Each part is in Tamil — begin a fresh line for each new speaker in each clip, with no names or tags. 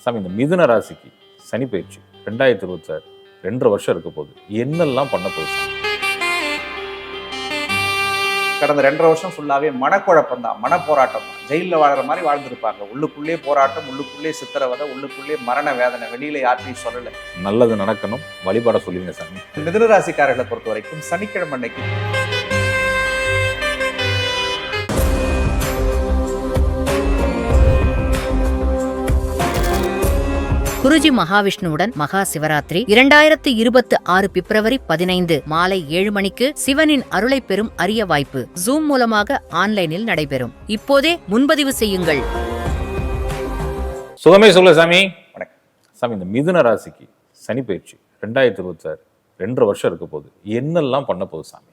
சாமி, இந்த மிதுன ராசிக்கு சனி பயிற்சி 2026 2.5 வருஷம் இருக்க போகுது. என்னெல்லாம் பண்ண போகுது சாமி?
கடந்த 2.5 வருஷம் ஃபுல்லாவே மனக்குழப்பம் தான், மனப்போராட்டம் தான். ஜெயிலில் வாழற மாதிரி வாழ்ந்துருப்பாங்க. உள்ளுக்குள்ளே போராட்டம், உள்ளுக்குள்ளே சித்திரவதை, உள்ளுக்குள்ளே மரண வேதனை. வெளியில யார்ட்டையும் சொல்லலை.
நல்லது நடக்கணும், வழிபாட சொல்லுங்க சாமி.
மிதுன ராசிக்காரர்களை பொறுத்த வரைக்கும் சனிக்கிழமை அன்னைக்கு
குருஜி மகாவிஷ்ணுவுடன் மகா சிவராத்திரி 2026 பிப்ரவரி 15 மாலை 7 மணிக்கு சிவனின் அருளை பெறும் அரிய வாய்ப்பு ஜூம் மூலமாக ஆன்லைனில் நடைபெறும். இப்போதே முன்பதிவு செய்யுங்கள்.
சுகமே சொல்ல சாமி.
வணக்கம்
சாமி, இந்த மிதுன ராசிக்கு சனி பயிற்சி 2026 2.5 வருஷம் இருக்க போகுது. என்னெல்லாம் பண்ண போகுது சாமி?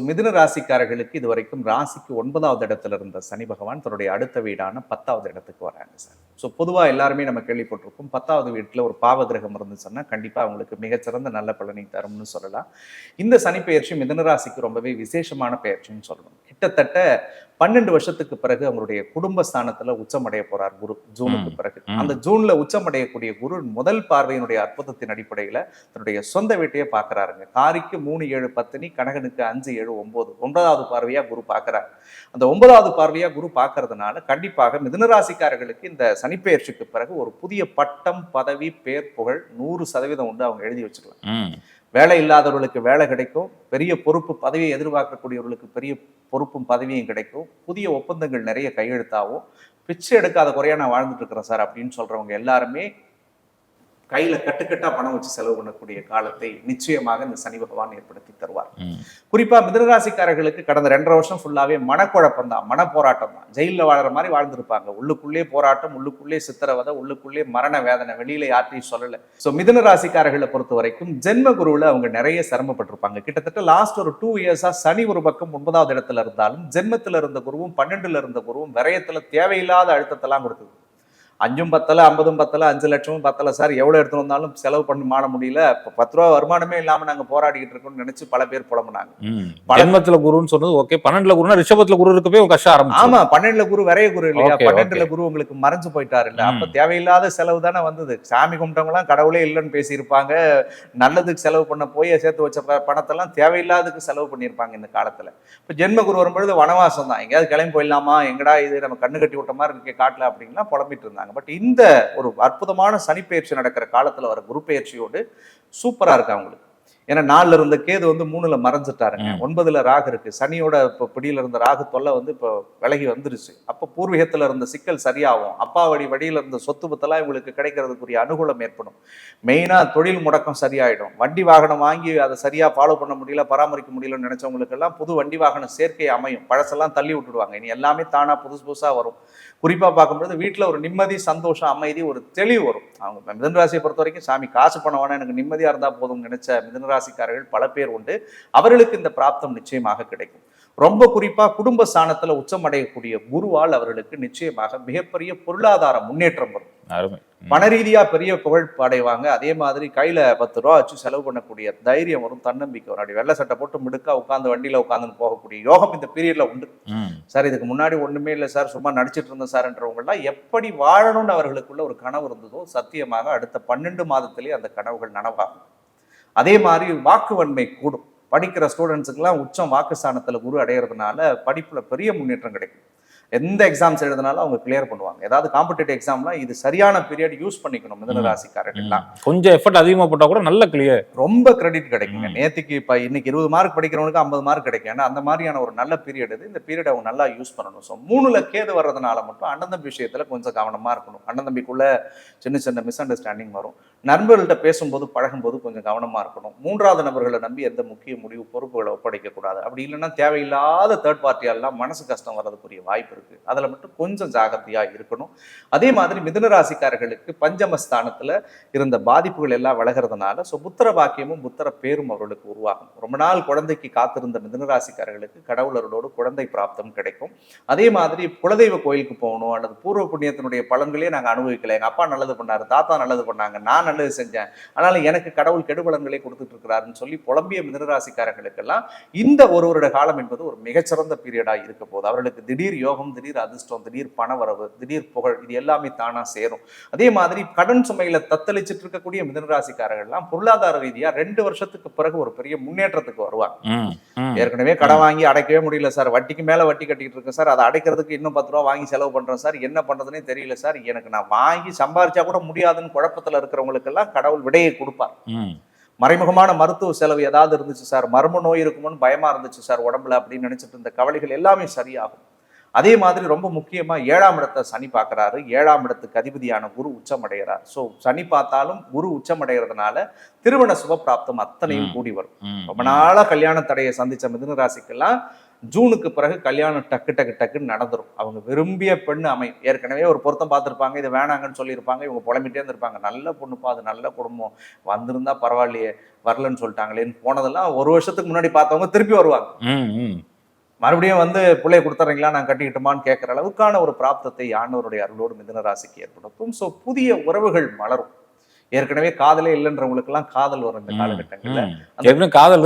மிதுன ராசிக்காரர்களுக்கு இதுவரைக்கும் ராசிக்கு 9வது இடத்துல இருந்த சனி பகவான் தன்னுடைய அடுத்த வீடான 10வது இடத்துக்கு வராங்க சார். பொதுவாக எல்லாருமே நம்ம கேள்விப்பட்டிருக்கோம், 10வது வீட்டில் ஒரு பாவ கிரகம் இருந்துச்சுன்னா கண்டிப்பாக அவங்களுக்கு மிகச்சிறந்த நல்ல பலனை தரும்னு சொல்லலாம். இந்த சனி பெயர்ச்சி மிதுன ராசிக்கு ரொம்பவே விசேஷமான பெயர்ச்சின்னு சொல்லணும். கிட்டத்தட்ட 12 வருஷத்துக்கு பிறகு அவங்களுடைய குடும்ப ஸ்தானத்துல உச்சமடைய போறார் குரு. ஜூனுக்கு பிறகு அந்த ஜூன்ல உச்சமடையக்கூடிய குரு முதல் பார்வையினுடைய அற்புதத்தின் அடிப்படையில தன்னுடைய சொந்த வீட்டையே பாக்குறாருங்க. காரிக்கு 3 7 10, கனகனுக்கு 5 7 9, 9வது பார்வையா குரு பாக்குறாரு. அந்த 9வது பார்வையா குரு பாக்குறதுனால கண்டிப்பாக மிதுனராசிக்காரர்களுக்கு இந்த சனிப்பெயர்ச்சிக்கு பிறகு ஒரு புதிய பட்டம், பதவி, பேர், புகழ் 100% உண்டு. அவங்க எழுதி வச்சுக்கலாம். வேலை இல்லாதவர்களுக்கு வேலை கிடைக்கும். பெரிய பொறுப்பு பதவியை எதிர்பார்க்கக்கூடியவர்களுக்கு பெரிய பொறுப்பும் பதவியும் கிடைக்கும். புதிய ஒப்பந்தங்கள் நிறைய கையெழுத்தாகும். பிச்சை எடுக்காத குறையா நான் வாழ்ந்துட்டு இருக்கிறேன் சார் அப்படின்னு சொல்றவங்க எல்லாருமே கையில கட்டுக்கட்டா பணம் வச்சு செலவு பண்ணக்கூடிய காலத்தை நிச்சயமாக இந்த சனி பகவான் ஏற்படுத்தி தருவார். குறிப்பா மிதுனராசிக்காரர்களுக்கு கடந்த 2.5 வருஷம் ஃபுல்லாவே மனக்குழப்பம் தான், மனப்போராட்டம் தான். ஜெயிலில் வாழற மாதிரி வாழ்ந்திருப்பாங்க. உள்ளுக்குள்ளே போராட்டம், உள்ளுக்குள்ளே சித்திரவதை, உள்ளுக்குள்ளே மரண வேதனை. வெளியில யார்ட்டையும் சொல்லலை. மிதுனராசிக்காரர்களை பொறுத்த வரைக்கும் ஜென்ம குருவுல அவங்க நிறைய சிரமப்பட்டிருப்பாங்க. கிட்டத்தட்ட லாஸ்ட் ஒரு 2 இயர்ஸா சனி ஒரு பக்கம் 9வது இடத்துல இருந்தாலும் ஜென்மத்துல இருந்த குருவும் 12ல இருந்த குருவும் விரயத்துல தேவையில்லாத அழுத்தத்தெல்லாம் கொடுத்தது. 5ம் பத்தல, 50ம் பத்தல, 5 லட்சமும் பத்தல சார், எவ்வளவு எடுத்து வந்தாலும் செலவு பண்ண மாட முடியல. இப்ப 10 ரூபா வருமானமே இல்லாம நாங்க போராடிக்கிட்டு இருக்கோம்னு நினைச்சு பல பேர் புலம்புனாங்க.
ஜென்மத்துல குருன்னு சொன்னது ஓகே. 12ல குருனா ரிஷபத்துல குரு இருக்கப்பே கஷ்டம் ஆரம்பிச்சு.
ஆமா, 12ல குரு விரைய குரு இல்லையா? 12ல குரு உங்களுக்கு மறைஞ்சு போயிட்டாரு இல்ல? அப்ப தேவையில்லாத செலவு தானே வந்தது. சாமி கும்பிட்டவங்க எல்லாம் கடவுளே இல்லைன்னு பேசியிருப்பாங்க. நல்லதுக்கு செலவு பண்ண போய் சேர்த்து வச்ச பணத்தெல்லாம் தேவையில்லாததுக்கு செலவு பண்ணியிருப்பாங்க இந்த காலத்துல. இப்ப ஜென்ம குரு வரும்பொழுது வனவாசம் தான். எங்கேயாவது கிளம்பி போயிடலாமா, எங்கடா இது நம்ம கண்ணு கட்டி விட்ட மாதிரி இருக்கே காட்டுல அப்படின்லாம் புலம்பிட்டு இருந்தாங்க. பட் இந்த ஒரு அற்புதமான சனி பெயர்ச்சி நடக்கிற காலத்துல வர குரு பெயர்ச்சியோடு சூப்பரா இருக்கு அவங்களுக்கு. ஏன்னா 4ல இருந்த கேது 3ல மறைஞ்சிட்டாருங்க. 9ல ராகு இருக்கு. சனியோட பிடியில இருந்த ராகு தொல்லை இப்போ விலகி வந்துருச்சு. அப்ப பூர்வீகத்துல இருந்த சிக்கல் சரியாகும். அப்பா வழியில இருந்த சொத்து பத்தெல்லாம் இவங்களுக்கு கிடைக்கிறதுக்குரிய அனுகூலம் ஏற்படும். மெயினா தொழில் முடக்கம் சரியாயிடும். வண்டி வாகனம் வாங்கி அதை சரியா ஃபாலோ பண்ண முடியல, பராமரிக்க முடியலன்னு நினைச்சவங்களுக்கு எல்லாம் புது வண்டி வாகன சேர்க்கை அமையும். பழசெல்லாம் தள்ளி விட்டுடுவாங்க. இனி எல்லாமே தானா புதுசா வரும். குறிப்பா பார்க்கும்போது வீட்டுல ஒரு நிம்மதி, சந்தோஷம், அமைதி, ஒரு தெளிவு வரும். அவங்க மிதுனராசியை பொறுத்த வரைக்கும் சாமி காசு பண்ண வேணா, எனக்கு நிம்மதியா இருந்தா போதும் நினைச்ச மிதுனராசிக்காரர்கள் பல பேர் உண்டு. அவர்களுக்கு இந்த பிராப்தம் நிச்சயமாக கிடைக்கும். ரொம்ப குறிப்பா குடும்ப ஸ்தானத்துல உச்சம் அடையக்கூடிய குருவால் அவர்களுக்கு நிச்சயமாக மிகப்பெரிய பொருளாதார முன்னேற்றம் வரும். பண ரீதியா பெரிய புகழ் அடைவாங்க. அதே மாதிரி கையில 10 ரூபா வச்சு செலவு பண்ணக்கூடிய தைரியம் வரும், தன்னம்பிக்கை வரும். அப்படி வெள்ளை சட்டை போட்டு மிடுக்கா உட்காந்து வண்டியில உட்காந்துன்னு போகக்கூடிய யோகம் இந்த பீரியட்ல உண்டு. சார் இதுக்கு முன்னாடி ஒண்ணுமே இல்லை சார், சும்மா நடிச்சிட்டு இருந்தேன் சார்ன்றவங்க எல்லாம் எப்படி வாழணும்னு அவர்களுக்குள்ள ஒரு கனவு இருந்ததோ சத்தியமாக அடுத்த 12 மாதத்திலேயே அந்த கனவுகள் நனவாகும். அதே மாதிரி வாக்குவன்மை கூடும். படிக்கிற ஸ்டூடெண்ட்ஸுக்கெல்லாம் உச்சம் வாக்குஸ்தானத்துல குரு அடையிறதுனால படிப்புல பெரிய முன்னேற்றம் கிடைக்கும். எந்த எக்ஸாம்ஸ் எழுதினாலும் அவங்க கிளியர் பண்ணுவாங்க. ஏதாவது காம்படிட்டிவ் எக்ஸாம்லாம் இது சரியான பீரியட் யூஸ் பண்ணிக்கணும். மிதுன ராசிக்காரர்கள்லாம்
கொஞ்சம் எஃபர்ட் அதிகமா போட்டா கூட நல்ல கிளியர்,
ரொம்ப கிரெடிட் கிடைக்குங்க. நேற்றுக்கு இன்னைக்கு 20 மார்க் படிக்கிறவனுக்கு 50 மார்க் கிடைக்கும். ஏன்னா அந்த மாதிரியான ஒரு நல்ல பீரியட் இது. இந்த பீரியட் அவங்க நல்லா யூஸ் பண்ணணும். 3ல கேது வர்றதுனால மட்டும் அண்ணன் தம்பி விஷயத்துல கொஞ்சம் கவனமா இருக்கணும். அண்ணன் தம்பிக்குள்ள சின்ன மிஸ் அண்டர்ஸ்டாண்டிங் வரும். நண்பர்கள்ட்ட பேசும்போது பழகும்போது கொஞ்சம் கவனமா இருக்கணும். 3வது நபர்களை நம்பி எந்த முக்கிய முடிவு பொறுப்புகளை ஒப்படைக்க கூடாது. அப்படி இல்லைன்னா தேவையில்லாத தேர்ட் பார்ட்டியாலாம் மனசு கஷ்டம் வர்றதுக்குரிய வாய்ப்பு இருக்கு. அதுல மட்டும் கொஞ்சம் ஜாகிரதையா இருக்கணும். அதே மாதிரி மிதுன ராசிக்காரர்களுக்கு பஞ்சமஸ்தானத்துல இருந்த பாதிப்புகள் எல்லாம் விலகிறதுனால புத்திர பாக்கியமும் புத்திர பேரும் அவர்களுக்கு உருவாகும். ரொம்ப நாள் குழந்தைக்கு காத்திருந்த மிதுன ராசிக்காரர்களுக்கு கடவுளரோடு குழந்தை பிராப்தம் கிடைக்கும். அதே மாதிரி குலதெய்வ கோயிலுக்கு போகணும் அல்லது பூர்வ புண்ணியத்தினுடைய பலன்களே நாங்க அனுபவிக்கல, எங்க அப்பா நல்லது பண்ணாரு, தாத்தா நல்லது பண்ணாங்க, நான் நான் நல்லது செஞ்சேன், அதனால எனக்கு கடவுள் கெடுபலன்களை கொடுத்துட்டு இருக்கிறாருன்னு சொல்லி புலம்பிய மிதுனராசிக்காரர்களுக்கெல்லாம் இந்த ஒரு வருட காலம் என்பது ஒரு மிகச்சிறந்த பீரியடா இருக்க போகுது. அவர்களுக்கு திடீர் யோகம், திடீர் அதிர்ஷ்டம், திடீர் பணவரவு, திடீர் புகழ், இது எல்லாமே தானா சேரும். அதே மாதிரி கடன் சுமையில தத்தளிச்சிட்டு இருக்கக்கூடிய மிதுனராசிக்காரர்கள்லாம் பொருளாதார ரீதியா 2 வருஷத்துக்கு பிறகு ஒரு பெரிய முன்னேற்றத்துக்கு வருவாங்க. ஏற்கனவே கடன் வாங்கி அடைக்கவே முடியல சார், வட்டிக்கு மேல வட்டி கட்டிட்டு இருக்கேன் சார், அதை அடைக்கிறதுக்கு இன்னும் 10 ரூபா வாங்கி செலவு பண்றேன் சார், என்ன பண்றதுன்னே தெரியல சார், எனக்கு நான் வாங்கி சம்பாரிச்சா கூட முடியாதுன்னு குழப்பத்துல இருக்கிறவங்களுக்கு எல்லாம் கடவுள் விடையை கொடுப்பார். மறைமுகமான மருத்துவ செலவு ஏதாவது இருந்துச்சு சார், மர்ம நோய் இருக்குமோன்னு பயமா இருந்துச்சு சார் உடம்புல அப்படின்னு நினைச்சிட்டு இருந்த கவலைகள் எல்லாமே சரியாகும். அதே மாதிரி ரொம்ப முக்கியமா 7ஆம் இடத்தை சனி பார்க்கிறாரு. 7ஆம் இடத்துக்கு அதிபதியான குரு உச்சமடைகிறார். ஸோ சனி பார்த்தாலும் குரு உச்சமடைகிறதுனால திருமண சுபப்பிராப்தம் அத்தனையும் கூடி வரும். ரொம்ப நாளா கல்யாண தடையை சந்திச்ச மிதுன ராசிக்கெல்லாம் ஜூனுக்கு பிறகு கல்யாணம் டக்கு டக்கு டக்குன்னு நடந்துரும். அவங்க விரும்பிய பெண் ஏற்கனவே ஒரு பொருத்தம் பார்த்துருப்பாங்க, இது வேணாங்கன்னு சொல்லியிருப்பாங்க, இவங்க புலம்பிட்டே இருந்திருப்பாங்க, நல்ல பொண்ணுப்பா, அது நல்ல குடும்பம், வந்திருந்தா பரவாயில்லையே, வரலன்னு சொல்லிட்டாங்களேன்னு போனதெல்லாம் 1 வருஷத்துக்கு முன்னாடி பார்த்தவங்க திருப்பி வருவாங்க. மறுபடியும் வந்து பிள்ளைய கொடுத்துறீங்களா, நான் கட்டிக்கிட்டுமான்னு கேட்குற அளவுக்கான ஒரு பிராப்தத்தை ஆண்டவருடைய அருளோடு மிதுன ராசிக்கு ஏற்படுத்தும். ஸோ புதிய உறவுகள் மலரும். ஏற்கனவே காதலே இல்லைன்றவங்களுக்கு எல்லாம் காதல் வரும் இந்த காலகட்டங்கள்ல.
காதல்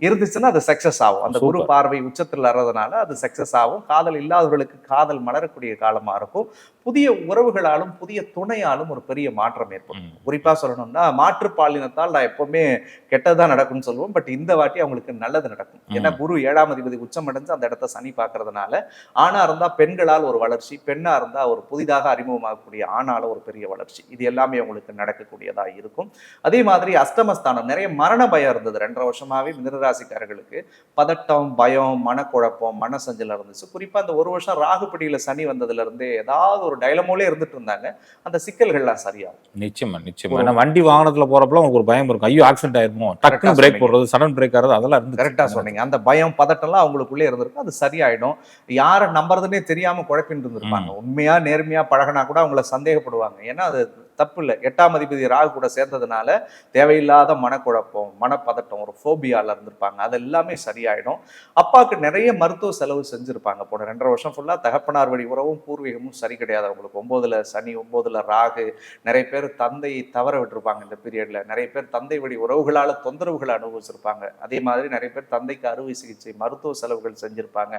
இருந்துச்சுன்னா
அது சக்சஸ் ஆகும். அந்த குரு பார்வை உச்சத்தில் வர்றதுனால அது சக்சஸ் ஆகும். காதல் இல்லாதவர்களுக்கு காதல் மலரக்கூடிய காலமா இருக்கும். புதிய உறவுகளாலும் புதிய துணையாலும் ஒரு பெரிய மாற்றம் ஏற்படும். குறிப்பா சொல்லணும்னா மாற்றுப்பாலினத்தால் நான் எப்பவுமே கெட்டதான் நடக்கும்னு சொல்லுவோம். பட் இந்த வாட்டி அவங்களுக்கு நல்லது நடக்கும். ஏன்னா குரு 7ஆம் அதிபதி உச்சம் அடைஞ்சு அந்த இடத்த சனி பார்க்கறதுனால ஆணா இருந்தா பெண்களால் ஒரு வளர்ச்சி, பெண்ணா இருந்தா ஒரு புதிதாக அறிமுகமாகக்கூடிய ஆணால ஒரு பெரிய வளர்ச்சி, இது எல்லாமே அவங்களுக்கு நடக்கக்கூடியதா இருக்கும். அதே மாதிரி அஷ்டமஸ்தானம், நிறைய மரண பயம் இருந்தது 2.5 வருஷமாவே மிதுனராசிக்காரர்களுக்கு. பதட்டம், பயம், மனக்குழப்பம், மனசஞ்சலம் இருந்துச்சு. குறிப்பா அந்த 1 வருஷம் ராகுபடியில சனி வந்ததுல இருந்தே ஏதாவது ஒரு டைலமோலே இருந்துட்டு இருந்தாங்க. அந்த சிக்கல்கள்லாம் சரியாகும்.
நிச்சயமா வண்டி வாகனத்துல போறப்பல உங்களுக்கு ஒரு பயம் இருக்கும், ஐயோ ஆக்சிடென்ட் ஆயிருமோ, டக்குனு பிரேக் போடுறது, சடன் பிரேக் ஆறது, அதெல்லாம் இருந்து
கரெக்டா சொன்னீங்க. அந்த பயம் பதட்டம்லாம் அவங்களுக்குள்ளே இருந்திருக்கும். அது சரியாயிடும். யாரை நம்புறதுன்னே தெரியாம குழப்பின்னு இருந்திருப்பாங்க. உண்மையா நேர்மையா பழகினா கூட அவங்கள சந்தேகப்படுவாங்க. ஏன்னா அது தப்பு இல்லை. 8ஆம் அதிபதி ராகு கூட சேர்ந்ததுனால தேவையில்லாத மனக்குழப்பம், மனப்பதட்டம், ஒரு ஃபோபியால இருந்திருப்பாங்க. அது எல்லாமே சரியாயிடும். அப்பாவுக்கு நிறைய மருத்துவ செலவு செஞ்சிருப்பாங்க. போன 2.5 வருஷம் ஃபுல்லா தகப்பனார் வழி உறவும் பூர்வீகமும் சரி கிடையாது அவங்களுக்கு. 9ல சனி, 9ல ராகு. நிறைய பேர் தந்தையை தவற விட்டுருப்பாங்க இந்த பீரியட்ல. நிறைய பேர் தந்தை வழி உறவுகளால தொந்தரவுகளை அனுபவிச்சிருப்பாங்க. அதே மாதிரி நிறைய பேர் தந்தைக்கு அறுவை சிகிச்சை, மருத்துவ செலவுகள் செஞ்சிருப்பாங்க.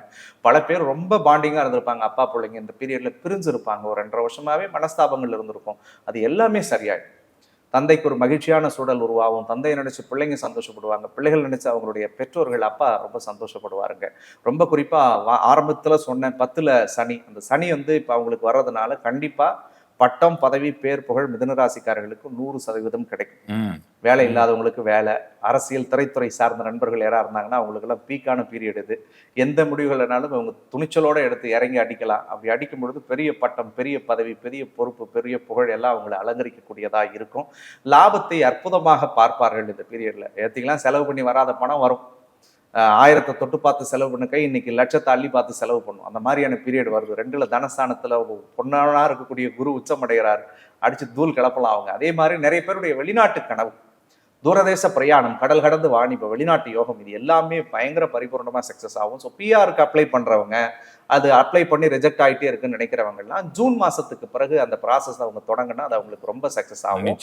பல பேர் ரொம்ப பாண்டிங்கா இருந்திருப்பாங்க. அப்பா பிள்ளைங்க இந்த பீரியட்ல பிரிஞ்சிருப்பாங்க. ஒரு 2.5 வருஷமாவே மனஸ்தாபங்கள் இருந்திருக்கும். அது எல்லாமே சரியாயிடும். தந்தைக்கு ஒரு மகிழ்ச்சியான சூழல் உருவாகும். தந்தையை நினைச்சு பிள்ளைங்க சந்தோஷப்படுவாங்க. பிள்ளைகள் நினைச்சு அவங்களுடைய பெற்றோர்கள் அப்பா ரொம்ப சந்தோஷப்படுவாருங்க. ரொம்ப குறிப்பா ஆரம்பத்துல சொன்ன 10ல சனி, அந்த சனி வந்து இப்ப அவங்களுக்கு வர்றதுனால கண்டிப்பா பட்டம், பதவி, பேர், புகழ் மிதுனராசிக்காரர்களுக்கு 100% கிடைக்கும். வேலை இல்லாதவங்களுக்கு வேலை, அரசியல், திரைத்துறை சார்ந்த நண்பர்கள் யாராக இருந்தாங்கன்னா அவங்களுக்கு எல்லாம் பீக்கான பீரியட் இது. எந்த முடிவுகள்னாலும் அவங்க துணிச்சலோட எடுத்து இறங்கி அடிக்கலாம். அப்படி அடிக்கும் பொழுது பெரிய பட்டம், பெரிய பதவி, பெரிய பொறுப்பு, பெரிய புகழ் எல்லாம் அவங்களை அலங்கரிக்கக்கூடியதா இருக்கும். லாபத்தை அற்புதமாக பார்ப்பார்கள் இந்த பீரியட்ல. ஏத்திக்கலாம் செலவு பண்ணி வராத பணம் வரும். 1000 தொட்டு பார்த்து செலவு பண்ண கை இன்னைக்கு லட்சத்தை அள்ளி பார்த்து செலவு பண்ணும். அந்த மாதிரியான பீரியட் வருது. 2ல தனஸ்தானத்துல பொன்னானா இருக்கக்கூடிய குரு உச்சமடைகிறார். அடிச்சு தூள் கிளப்பலாம் அவங்க. அதே மாதிரி நிறைய பேருடைய வெளிநாட்டு கனவு, தூரதேச பிரயாணம், கடல் கடந்து வாணிப, வெளிநாட்டு யோகம், இது எல்லாமே பயங்கர பரிபூர்ணமா சக்சஸ் ஆகும். ஸோ பிஆருக்கு அப்ளை பண்றவங்க, அது அப்ளை பண்ணி ரிஜெக்ட் ஆகிட்டே இருக்குன்னு நினைக்கிறவங்கலாம் ஜூன் மாசத்துக்கு பிறகு அந்த ப்ராசஸ் அவங்க தொடங்கினா அது அவங்களுக்கு ரொம்ப சக்சஸ் ஆகும்.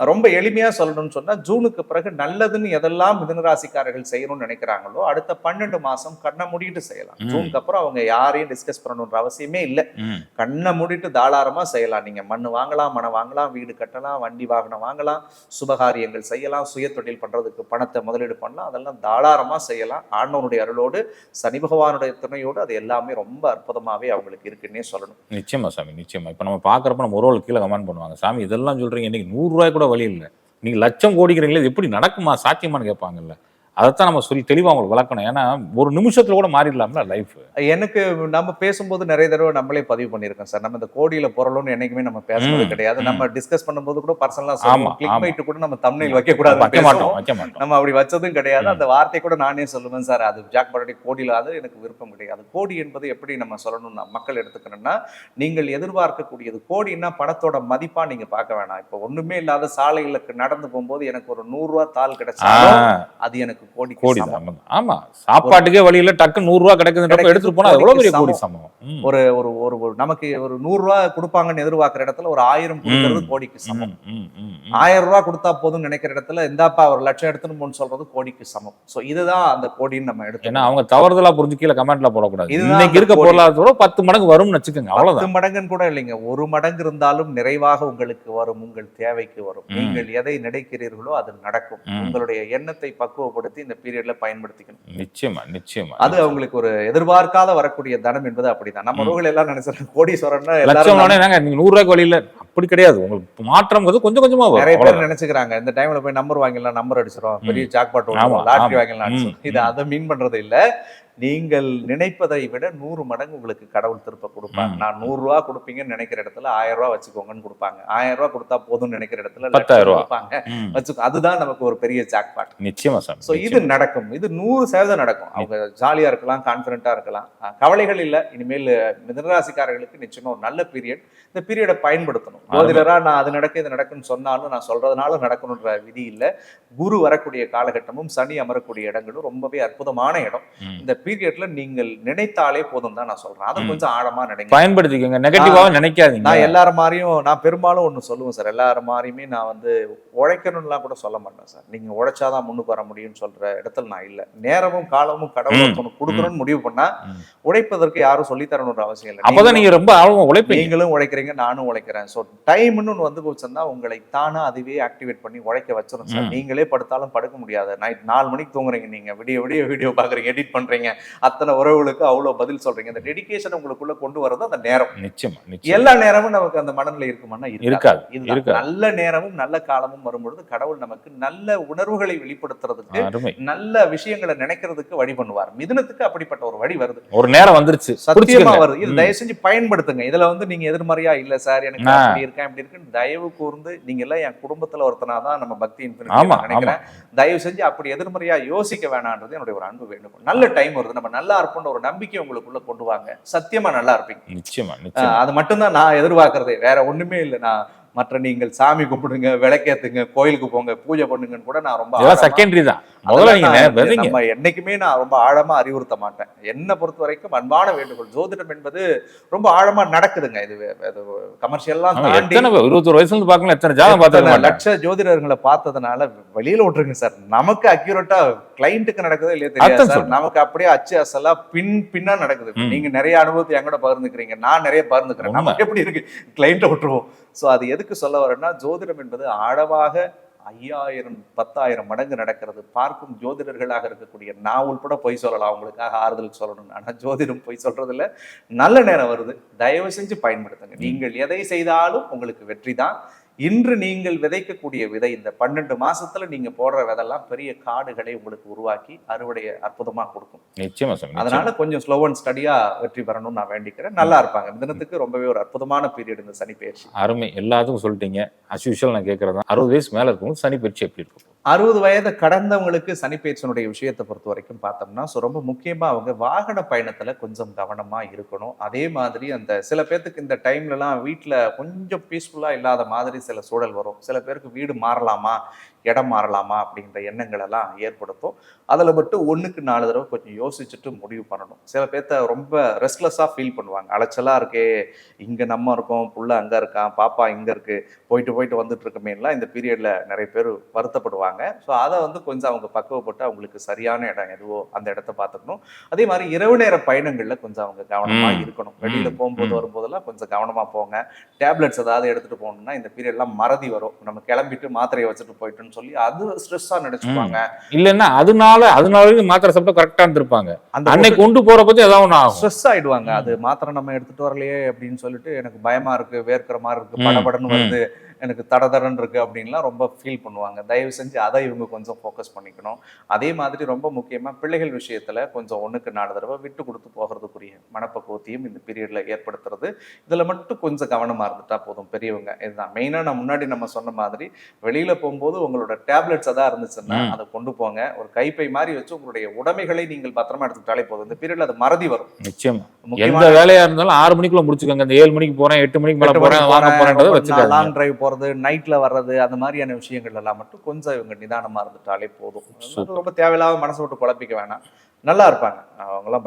ரொம்ப எளிமையா சொல்லணும்னு சொன்னா ஜூனுக்கு பிறகு நல்லதுன்னு எதெல்லாம் மிதுனராசிக்காரர்கள் செய்யணும்னு நினைக்கிறாங்களோ அடுத்த 12 மாசம் கண்ணை மூடிட்டு செய்யலாம். ஜூனுக்கு அப்புறம் அவங்க யாரையும் டிஸ்கஸ் பண்ணணுன்ற அவசியமே இல்லை. கண்ணை மூடிட்டு தாராளமா செய்யலாம். நீங்க மண் வாங்கலாம், மனை வாங்கலாம், வீடு கட்டலாம், வண்டி வாகனம் வாங்கலாம், சுபகாரியங்கள் செய்யலாம், சுய தொழில் பண்றதுக்கு பணத்தை முதலீடு பண்ணலாம். அதெல்லாம் தாராளமா செய்யலாம். ஆண்டவனுடைய அருளோடு, சனி பகவானுடைய துணையோடு அது எல்லாமே ரொம்ப அற்புதமாவே அவங்களுக்கு இருக்குன்னே சொல்லணும்.
நிச்சயமா சாமி, நிச்சயமா. இப்ப நம்ம பாக்குறப்ப நம்ம ஒரு கீழே கமெண்ட் பண்ணுவாங்க, சாமி இதெல்லாம் சொல்றீங்க, இன்னைக்கு 100 ரூபாய் கூட வழி இல்லை, நீங்க லட்சம் கோடிக்கிறீங்களே, இது எப்படி நடக்குமா, சாத்தியமானு கேட்பாங்கல்ல. அதைத்தான் நம்ம சொல்லி தெளிவாக அவங்களுக்கு வளர்க்கணும். ஏன்னா ஒரு நிமிஷத்துல கூட மாறிடலாம்ல லைஃப்.
எனக்கு நம்ம பேசும்போது நிறைய தடவை நம்மளே பதிவு பண்ணியிருக்கோம் சார். நம்ம இந்த கோடியில பொருளும்னு என்னைக்குமே நம்ம பேசுறது கிடையாது. நம்ம டிஸ்கஸ் பண்ணும்போது கூட பர்சனலா சொல்லுவோம். கிளிக் பைட் கூட நம்ம தம்ப்நெயில் வைக்க கூடாது, நம்ம அப்படி வச்சதும் கிடையாது. அந்த வார்த்தை கூட நானே சொல்லுவேன் சார், அது ஜாக் பரடி கோடியில், அது எனக்கு விருப்பம் கிடையாது. கோடி என்பது எப்படி நம்ம சொல்லணும்னா மக்கள் எடுத்துக்கணும்னா, நீங்கள் எதிர்பார்க்கக்கூடியது கோடின்னா பணத்தோட மதிப்பா நீங்க பார்க்க வேணாம். இப்போ ஒண்ணுமே இல்லாத சாலைகளுக்கு நடந்து போகும்போது எனக்கு ஒரு 100 ரூபாய் தாள் கிடைச்சாலும் அது எனக்கு கோடி
கோடி தான். ஆமா, சாப்பாட்டுக்கே வழியில டக்கு 100 ரூபாய் கிடைக்குதுன்றப்ப எடுத்துட்டு போனா எவ்வளவு பெரிய கோடி சமம்.
ஒரு ஒரு ஒரு நமக்கு ஒரு 100 ரூபாய் கொடுப்பாங்கன்னு எதிர்பார்க்கிற இடத்துல ஒரு 1000 கொடுக்கறது கோடிக்கு சமம். 1000 ரூபாய் கொடுத்தா போதும் நினைக்கிற இடத்துல இந்தாப்பா ஒரு லட்சம் எடுத்துன்னு போன்னு சொல்றது கோடிக்கு சமம். சோ இதுதான் அந்த கோடின்னு நம்ம எடுத்து,
ஏன்னா அவங்க தவறுதலா புரிஞ்சு கீழே கமெண்ட்ல போடக்கூடாது. இன்னைக்கு இருக்க பொருளாதாரத்தோட 10 மடங்கு வரும்னு வச்சுக்கோங்க, அவ்வளவுதான்.
10 மடங்குன்னு கூட இல்லைங்க, 1 மடங்கு இருந்தாலும் நிறைவாக உங்களுக்கு வரும், உங்கள் தேவைக்கு வரும். நீங்கள் எதை நினைக்கிறீர்களோ அது நடக்கும். உங்களுடைய எண்ணத்தை பக்குவப்படுத்தி இந்த பீரியட்ல பயன்படுத்திக்கணும்.
நிச்சயமா நிச்சயமா.
அது அவங்களுக்கு ஒரு எதிர்பார்க்காத வரக்கூடிய தனம் என்பது அப்படிதான். நம்ம ரோகில் எல்லாம் நினைச்சாங்க கோடீஸ்வரன்
லட்சம் நீங்க 100 ரூபாய்க்கு வழியில, அப்படி கிடையாது. உங்களுக்கு மாற்றம் கொஞ்சம் கொஞ்சமா வரும்.
நிறைய பேர் நினைச்சுக்கிறாங்க இந்த டைம்ல போய் நம்பர் வாங்கிடலாம், நம்பர் அடிச்சிடும், பெரிய ஜாக்பாட் லாட்டரி வாங்கிடலாம். இது அதை மீன் பண்றது இல்ல. நீங்கள் நினைப்பதை விட 100 மடங்கு உங்களுக்கு கடவுள் திருப்ப கொடுப்பாங்க. நான் 100 ரூபாய் கொடுப்பீங்கன்னு நினைக்கிற இடத்துல 1000 ரூபாய் வச்சுக்கோங்கன்னு கொடுப்பாங்க. 1000 ரூபாய் கொடுத்தா போதும்னு நினைக்கிற இடத்துல 10,000 கொடுப்பாங்க வச்சுக்கோ. அதுதான் நமக்கு ஒரு பெரிய ஜாக்பாட்.
நிச்சயமா சார்.
சோ இது நடக்கும், இது 100% நடக்கும். அவங்க ஜாலியா இருக்கலாம், கான்பிடண்டா இருக்கலாம், கவலைகள் இல்ல. இனிமேல் மிதுனராசிக்காரர்களுக்கு நிச்சயமா ஒரு நல்ல பீரியட். இந்த பீரியடை பயன்படுத்தணும். ஜோதிடரா நான் அது நடக்க இது நடக்குன்னு சொன்னாலும் நான் சொல்றதுனால நடக்கணுன்ற விதி இல்ல. குரு வரக்கூடிய காலகட்டமும் சனி அமரக்கூடிய இடங்களும் ரொம்பவே அற்புதமான இடம். இந்த பீரியட்ல நீங்கள் நினைத்தாலே போதும் தான் நான் சொல்றேன். அதை கொஞ்சம் ஆழமா நினைங்க, பயன்படுத்திக்கோங்க. நெகட்டிவாக நினைக்காதீங்க. நான் எல்லாரும் மாதிரியும் நான் பெரும்பாலும் ஒண்ணு சொல்லுவேன் சார், எல்லாரும் மாதிரியுமே நான் வந்து உழைக்கணும்லாம் கூட சொல்ல மாட்டேன் சார். நீங்க உழைச்சாதான் முன்னுக்கு வர முடியும்னு சொல்ற இடத்துல நான் இல்ல. நேரமும் காலமும் கடவுள் கொடுக்கணும்னு முடிவு பண்ணா உழைப்பதற்கு யாரும் சொல்லித்தரணுன்ற அவசியம் இல்லை. அப்பதான் நீங்க ரொம்ப ஆழமா உழைப்பீங்க. நீங்களும் உழைக்கிறீங்க, நானும் உழைக்கிறேன். ஸோ டைம்னு வந்து போச்சுன்னா உங்களை தானா அதுவே ஆக்டிவேட் பண்ணி உழைக்க வச்சிடும் சார். நீங்களே படுத்தாலும் படுக்க முடியாது. நைட் 4 மணிக்கு தூங்குறீங்க, நீங்க விடிய விடிய வீடியோ பாக்குறீங்க, எடிட் பண்றீங்க, அத்தனை உறவுகளுக்கு அவ்வளவு பதில் சொல்றீங்க. அந்த டெடிகேஷன் உங்களுக்குள்ள கொண்டு வரது அந்த நேரம். நிச்சயமா எல்லா நேரமும் நமக்கு அந்த மனநிலை இருக்குமானா இருக்காது. நல்ல நேரமும் நல்ல காலமும் வரும்பொழுது கடவுள் நமக்கு நல்ல உணர்வுகளை வெளிப்படுத்துறதுக்கு, நல்ல விஷயங்களை நினைக்கிறதுக்கு வழி பண்ணுவார். மிதுனத்துக்கு அப்படிப்பட்ட ஒரு வழி வருது, ஒரு நேரம் வந்துருச்சு, சத்தியமா வருது. இது தயவு செஞ்சு பயன்படுத்துங்க. இதுல வந்து நீங்க எதிர்மறையா இல்ல சார் எனக்கு அப்படி இருக்கேன் இப்படி இருக்குன்னு தயவு கூர்ந்து, நீங்க எல்லாம் என் குடும்பத்துல ஒருத்தனாதான் நம்ம பக்தி நினைக்கிறேன், தயவு செஞ்சு அப்படி எதிர்மறையா யோசிக்க வேணான்றது என்னுடைய ஒரு அன்பு வேண்டுகோள். நல்ல டைம் வருது, நம்ம நல்லா இருப்போம்னு ஒரு நம்பிக்கை உங்களுக்குள்ள கொண்டு வாங்க. சத்தியமா நல்லா இருப்பீங்க. நிச்சயமா. அது மட்டும் தான் நான் எதிர்பார்க்கறதே, வேற ஒண்ணுமே இல்லை. நான் மற்ற நீங்கள் சாமி கும்பிடுங்க, விளக்கேத்துங்க, கோயிலுக்கு போங்க, பூஜை பண்ணுங்கன்னு கூட நான் ரொம்ப செகண்டரி தான். நம்ம என்னைக்குமே நான் ரொம்ப ஆழமா அறிவுறுத்த மாட்டேன். என்ன பொறுத்த வரைக்கும் அன்பான வேண்டுகோள், ஜோதிடம் என்பது ரொம்ப ஆழமா நடக்குதுங்க. இது கமர்ஷியல்லாம் தாண்டி 21 வயசுல இருந்து பார்க்கணும், எத்தனை ஜாதகம் பார்த்தேன், லட்ச ஜோதிடர்களை பார்த்ததுனால வெளியில விட்டுருங்க சார். நமக்கு அக்யூரேட்டா கிளைண்ட்டுக்கு நடக்குது இல்லையா தெரியாது சார். நமக்கு அப்படியே அச்சு அசலா பின்னா நடக்குது. நீங்க நிறைய அனுபவத்தை எங்கூட பகிர்ந்துக்கிறீங்க, நான் நிறைய பகிர்ந்துக்கிறேன். நமக்கு எப்படி இருக்கு, கிளைண்ட்டை விட்டுருவோம். சோ அது எதுக்கு சொல்ல வரேன்னா, ஜோதிடம் என்பது ஆழமாக 5000 10,000 மடங்கு நடக்கிறது. பார்க்கும் ஜோதிடர்களாக இருக்கக்கூடிய நான் உள்பட பொய் சொல்லலாம், அவங்களுக்காக ஆறுதலுக்கு சொல்லணும். ஆனா ஜோதிடம் பொய் சொல்றது இல்ல. நல்ல நேரம் வருது, தயவு செஞ்சு பயன்படுத்துங்க. நீங்கள் எதை செய்தாலும் உங்களுக்கு வெற்றி தான். இன்று நீங்கள் விதைக்கக்கூடிய விதை இந்த 12 மாசத்துல நீங்க போடுற விதெல்லாம் பெரிய காடுகளை உங்களுக்கு உருவாக்கி அறுவடையை அற்புதமா கொடுக்கும். நிச்சயமா. அதனால கொஞ்சம் ஸ்லோ அண்ட் ஸ்டடியா வெற்றி பெறணும்னு நான் வேண்டிக்கிறேன். நல்லா இருப்பாங்க. தினத்துக்கு ரொம்பவே ஒரு அற்புதமான பீரியட் இந்த சனி பயிற்சி. அருமை, எல்லாத்துக்கும் சொல்லிட்டீங்க. அஸ் யூஷுவல் நான் கேட்கறதா, 60 வயசு மேல இருக்கும் சனி பயிற்சி எப்படி இருக்கும்? 60 வயது கடந்தவங்களுக்கு சனி பயிற்சியினுடைய விஷயத்தை பொறுத்த வரைக்கும் பார்த்தோம்னா, ரொம்ப முக்கியமா அவங்க வாகன பயணத்துல கொஞ்சம் கவனமா இருக்கணும். அதே மாதிரி அந்த சில பேர்த்துக்கு இந்த டைம்லலாம் வீட்டுல கொஞ்சம் பீஸ்ஃபுல்லா இல்லாத மாதிரி சில சூழல் வரும். சில பேருக்கு வீடு மாறலாமா, இடம் மாறலாமா அப்படின்ற எண்ணங்கள் எல்லாம் ஏற்படுத்தும். அதில் மட்டும் 1க்கு 4 தடவை கொஞ்சம் யோசிச்சுட்டு முடிவு பண்ணணும். சில பேர்த்த ரொம்ப ரெஸ்ட்லெஸ்ஸாக ஃபீல் பண்ணுவாங்க. அலைச்சலாக இருக்கே, இங்கே நம்ம இருக்கோம், புள்ள அங்கே இருக்கான், பாப்பா இங்கே இருக்கு, போயிட்டு வந்துட்டு இருக்கமேலாம் இந்த பீரியட்ல நிறைய பேர் வருத்தப்படுவாங்க. ஸோ அதை வந்து கொஞ்சம் அவங்க பக்குவப்பட்டு அவங்களுக்கு சரியான இடம் எதுவோ அந்த இடத்த பார்த்துக்கணும். அதே மாதிரி இரவு நேர பயணங்களில் கொஞ்சம் அவங்க கவனமாக இருக்கணும். வெளியில் போகும்போது வரும்போதெல்லாம் கொஞ்சம் கவனமாக போங்க. டேப்லெட்ஸ் ஏதாவது எடுத்துகிட்டு போகணும்னா இந்த பீரியட்லாம் மறதி வரும். நம்ம கிளம்பிட்டு மாத்திரையை வச்சுட்டு போயிட்டுன்னு சொல்லி அது ஸ்ட்ரெஸ்ஸா நினைச்சுப்பாங்க. இல்லன்னா அதனால மாத்திரை சாப்பிட்டா கரெக்டா இருந்திருப்பாங்க, அன்னைக்கு கொண்டு போற பத்தி ஏதாவது ஸ்ட்ரெஸ் ஆயிடுவாங்க. அது மாத்திரை நம்ம எடுத்துட்டு வரலையே அப்படின்னு சொல்லிட்டு எனக்கு பயமா இருக்கு, வேர்க்கிற மாதிரி இருக்கு, படபடன்னு வருது, எனக்கு தடதடன்னு இருக்கு அப்படின்லாம் ரொம்ப ஃபீல் பண்ணுவாங்க. தயவு செஞ்சு அதை இவங்க கொஞ்சம் ஃபோக்கஸ் பண்ணிக்கணும். அதே மாதிரி ரொம்ப முக்கியமா பிள்ளைகள் விஷயத்துல கொஞ்சம் 1க்கு 4 தடவை விட்டு கொடுத்து போகிறதுக்குரிய மனப்பக்குவத்தையும் இந்த பீரியட்ல ஏற்படுத்துறது. இதுல மட்டும் கொஞ்சம் கவனமா இருந்துட்டா போதும் பெரியவங்க. இதுதான் மெயினா. நான் முன்னாடி நம்ம சொன்ன மாதிரி வெளியில போகும்போது உங்களோட டேப்லெட்ஸ் எதாவது இருந்துச்சுன்னா அதை கொண்டு போங்க. ஒரு கைப்பை மாதிரி வச்சு உங்களுடைய உடைமைகளை நீங்கள் பத்திரமா எடுத்துக்கிட்டாலே போதும். இந்த பீரியட்ல அது மறதி வரும். நிச்சயமா. எந்த வேலையா இருந்தாலும் 6 மணிக்குள்ள முடிச்சுக்கோங்க. இந்த 7 மணிக்கு போறேன், 8 மணிக்கு மேல போறேன், வாங்க போறேன், லாங் டிரைவ் போறது, நைட்ல வர்றது, அந்த மாதிரியான விஷயங்கள் எல்லாம் மட்டும் கொஞ்சம் இவங்க நிதானமா இருந்துட்டாலே போதும்.
சூப்பர்.
ரொம்ப தேவையில்லாம மனசை விட்டு குழப்பிக்க வேணாம். நல்லா இருப்பாங்க. அவங்கலாம்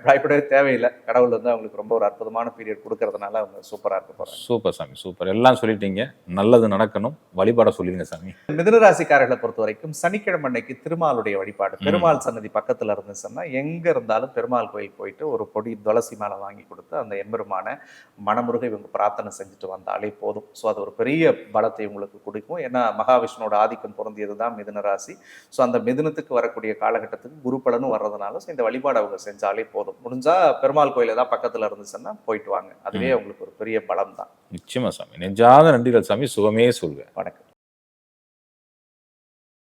பயப்படவே தேவையில்லை. கடவுள் வந்து அவங்களுக்கு ரொம்ப ஒரு அற்புதமான பீரியட் கொடுக்கறதுனால அவங்க சூப்பரா இருக்க போறாங்க.
சூப்பர் சாமி, சூப்பர். எல்லாம் சொல்லிட்டீங்க. நல்லது நடக்கணும். வழிபாட சொல்லிடுங்க சாமி.
மிதுன ராசிக்காரர்களை பொறுத்த வரைக்கும் சனிக்கிழமை அன்னைக்கு திருமாலுடைய வழிபாடு, பெருமாள் சன்னதி பக்கத்துல இருந்துச்சுன்னா எங்க இருந்தாலும் பெருமாள் கோயில் போயிட்டு ஒரு பொடி துளசி மாலை வாங்கி கொடுத்து அந்த எம்பெருமான மனமுருக இவங்க பிரார்த்தனை செஞ்சுட்டு வந்தாலே போதும். ஸோ அது ஒரு பெரிய பலத்தை உங்களுக்கு கொடுக்கும். ஏன்னா மகாவிஷ்ணுவோட ஆதிக்கம் பொருந்தியது தான் மிதுன ராசி. ஸோ அந்த மிதுனத்துக்கு வரக்கூடிய காலகட்டத்துக்கு குரு பலனும் வர்றதுனால இந்த வழிபாடு அவங்க செஞ்சாலே போதும். முடிஞ்சா பெருமாள் கோயில் ஏதாவது பக்கத்துல இருந்துச்சுன்னா போயிட்டு வாங்க. அதுவே அவங்களுக்கு ஒரு பெரிய பலம் தான்.
நிச்சயமா சாமி. நெஞ்சாத நன்றிகள் சாமி. சுகமே சொல்க.
வணக்கம்.